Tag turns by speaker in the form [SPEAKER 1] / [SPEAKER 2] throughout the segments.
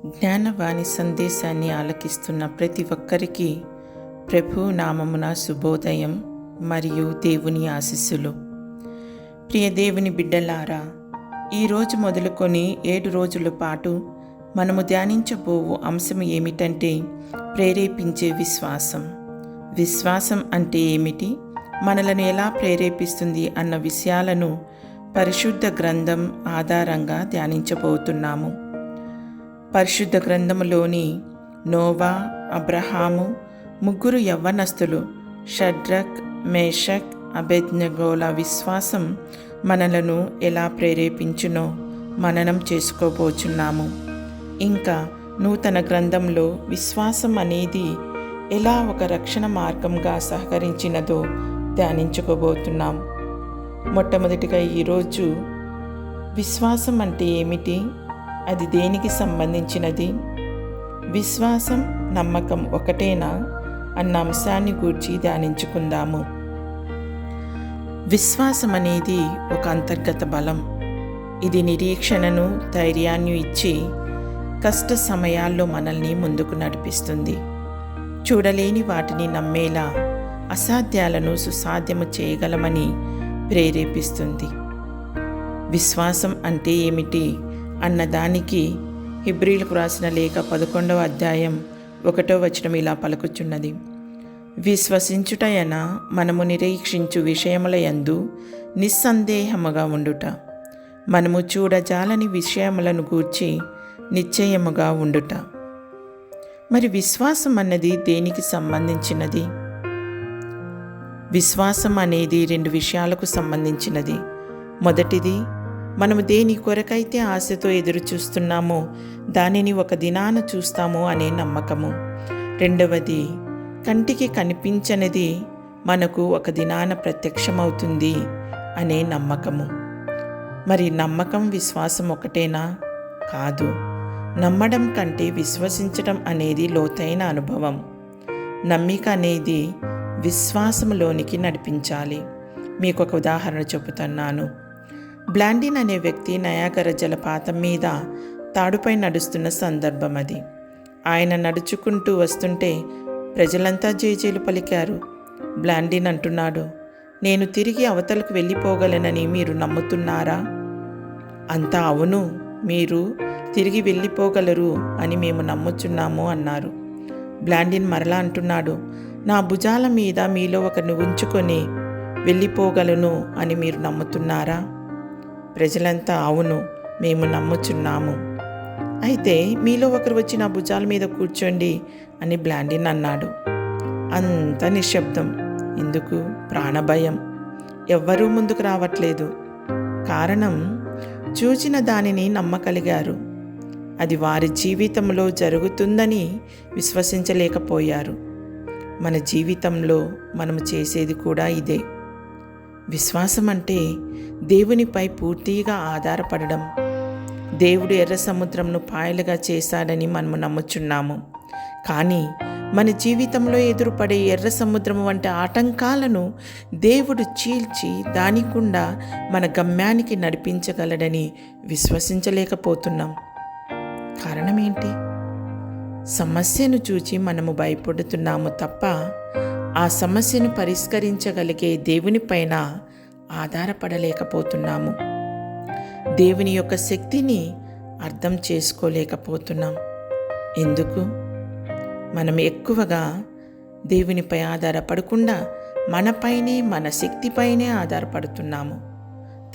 [SPEAKER 1] జ్ఞానవాణి సందేశాన్ని ఆలకిస్తున్న ప్రతి ఒక్కరికి ప్రభు నామమున శుభోదయం మరియు దేవుని ఆశీస్సులు. ప్రియ దేవుని బిడ్డలారా, ఈరోజు మొదలుకొని 7 రోజుల పాటు మనము ధ్యానించబోవు అంశం ఏమిటంటే ప్రేరేపించే విశ్వాసం. విశ్వాసం అంటే ఏమిటి, మనలను ఎలా ప్రేరేపిస్తుంది అన్న విషయాలను పరిశుద్ధ గ్రంథం ఆధారంగా ధ్యానించబోతున్నాము. పరిశుద్ధ గ్రంథములోని నోవా, అబ్రహాము, 3 యవ్వనస్తులు షడ్రక్, మేషక్, అబేద్నెగోల విశ్వాసం మనలను ఎలా ప్రేరేపించునో మననం చేసుకోబోచున్నాము. ఇంకా నూతన గ్రంథంలో విశ్వాసం అనేది ఎలా ఒక రక్షణ మార్గంగా సహకరించినదో ధ్యానించుకోబోతున్నాం. మొట్టమొదటిగా ఈరోజు విశ్వాసం అంటే ఏమిటి, అది దేనికి సంబంధించినది, విశ్వాసం నమ్మకం ఒకటేనా అన్న అంశాన్ని గూర్చి ధ్యానించుకుందాము. విశ్వాసం అనేది ఒక అంతర్గత బలం. ఇది నిరీక్షణను, ధైర్యాన్ని ఇచ్చి కష్ట సమయాల్లో మనల్ని ముందుకు నడిపిస్తుంది. చూడలేని వాటిని నమ్మేలా అసాధ్యాలను సుసాధ్యము చేయగలమని ప్రేరేపిస్తుంది. విశ్వాసం అంటే ఏమిటి అన్నదానికి హెబ్రీయులకు రాసిన లేఖ 11వ అధ్యాయం 1వ వచనం ఇలా పలుకుచున్నది: విశ్వసించుటయన మనము నిరీక్షించు విషయముల యందు నిస్సందేహముగా ఉండుట, మనము చూడజాలని విషయములను గూర్చి నిశ్చయముగా ఉండుట. మరి విశ్వాసం అన్నది దేనికి సంబంధించినది? విశ్వాసం అనేది 2 విషయాలకు సంబంధించినది. మొదటిది, మనము దేని కొరకైతే ఆశతో ఎదురు చూస్తున్నామో దానిని ఒక దినాన చూస్తాము అనే నమ్మకము. రెండవది, కంటికి కనిపించనిది మనకు ఒక దినాన ప్రత్యక్షమవుతుంది అనే నమ్మకము. మరి నమ్మకం, విశ్వాసం ఒకటేనా? కాదు. నమ్మడం కంటే విశ్వసించడం అనేది లోతైన అనుభవం. నమ్మిక అనేది విశ్వాసంలోనికి నడిపించాలి. మీకు ఒక ఉదాహరణ చెబుతున్నాను. బ్లాండిన్ అనే వ్యక్తి నయాగరా జలపాతం మీద తాడుపై నడుస్తున్న సందర్భం అది. ఆయన నడుచుకుంటూ వస్తుంటే ప్రజలంతా జేజేలు పలికారు. బ్లాండిన్ అంటున్నాడు, నేను తిరిగి అవతలకు వెళ్ళిపోగలనని మీరు నమ్ముతున్నారా? అంతా అవును, మీరు తిరిగి వెళ్ళిపోగలరు అని మేము నమ్ముచున్నాము అన్నారు. బ్లాండిన్ మరలా అంటున్నాడు, నా భుజాల మీద మీలో ఒకరిని ఉంచుకొని వెళ్ళిపోగలను అని మీరు నమ్ముతున్నారా? ప్రజలంతా అవును, మేము నమ్ముచున్నాము. అయితే మీలో ఒకరు వచ్చి నా భుజాల మీద కూర్చోండి అని బ్లాండిన్ అన్నాడు. అంత నిశ్శబ్దం. ఎందుకు? ప్రాణభయం. ఎవ్వరూ ముందుకు రావట్లేదు. కారణం, చూచిన దానిని నమ్మగలిగారు. అది వారి జీవితంలో జరుగుతుందని విశ్వసించలేకపోయారు. మన జీవితంలో మనము చేసేది కూడా ఇదే. విశ్వాసం అంటే దేవునిపై పూర్తిగా ఆధారపడడం. దేవుడు ఎర్ర సముద్రంను పాయలుగా చేశాడని మనము నమ్ముచున్నాము. కానీ మన జీవితంలో ఎదురుపడే ఎర్ర సముద్రం వంటి ఆటంకాలను దేవుడు చీల్చి దానికుండా మన గమ్యానికి నడిపించగలడని విశ్వసించలేకపోతున్నాం. కారణం ఏంటి? సమస్యను చూచి మనము భయపడుతున్నాము తప్ప ఆ సమస్యను పరిష్కరించగలిగే దేవునిపైన ఆధారపడలేకపోతున్నాము. దేవుని యొక్క శక్తిని అర్థం చేసుకోలేకపోతున్నాం. ఎందుకు? మనం ఎక్కువగా దేవునిపై ఆధారపడకుండా మనపైనే, మన శక్తిపైనే ఆధారపడుతున్నాము.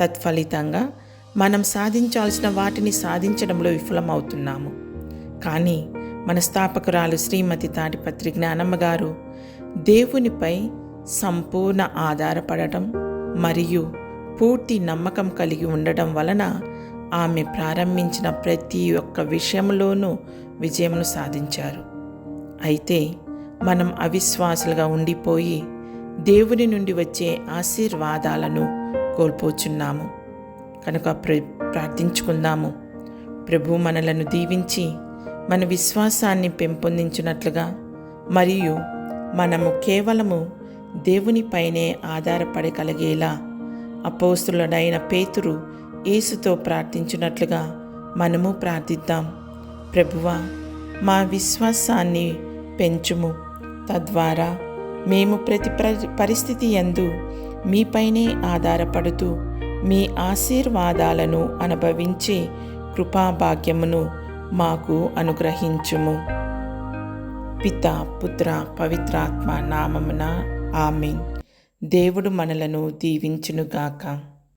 [SPEAKER 1] తత్ఫలితంగా మనం సాధించాల్సిన వాటిని సాధించడంలో విఫలమవుతున్నాము. కానీ మన స్థాపకురాలు శ్రీమతి తాడిపత్రి జ్ఞానమ్మ గారు దేవునిపై సంపూర్ణ ఆధారపడటం మరియు పూర్తి నమ్మకం కలిగి ఉండడం వలన ఆమె ప్రారంభించిన ప్రతి ఒక్క విషయంలోనూ విజయమును సాధించారు. అయితే మనం అవిశ్వాసులుగా ఉండిపోయి దేవుని నుండి వచ్చే ఆశీర్వాదాలను కోల్పోచున్నాము. కనుక ప్రార్థించుకుందాము. ప్రభు మనలను దీవించి మన విశ్వాసాన్ని పెంపొందించినట్లుగా మరియు మనము కేవలము దేవునిపైనే ఆధారపడగలిగేలా అపోస్తులుడైన పేతురు యేసుతో ప్రార్థించినట్లుగా మనము ప్రార్థిద్దాం. ప్రభువా, మా విశ్వాసాన్ని పెంచుము. తద్వారా మేము ప్రతి పరిస్థితి యందు మీపైనే ఆధారపడుతూ మీ ఆశీర్వాదాలను అనుభవించే కృపాభాగ్యమును మాకు అనుగ్రహించుము. పిత, పుత్ర, పవిత్రాత్మ నామమున ఆమేన్. దేవుడు మనలను దీవించునుగాక.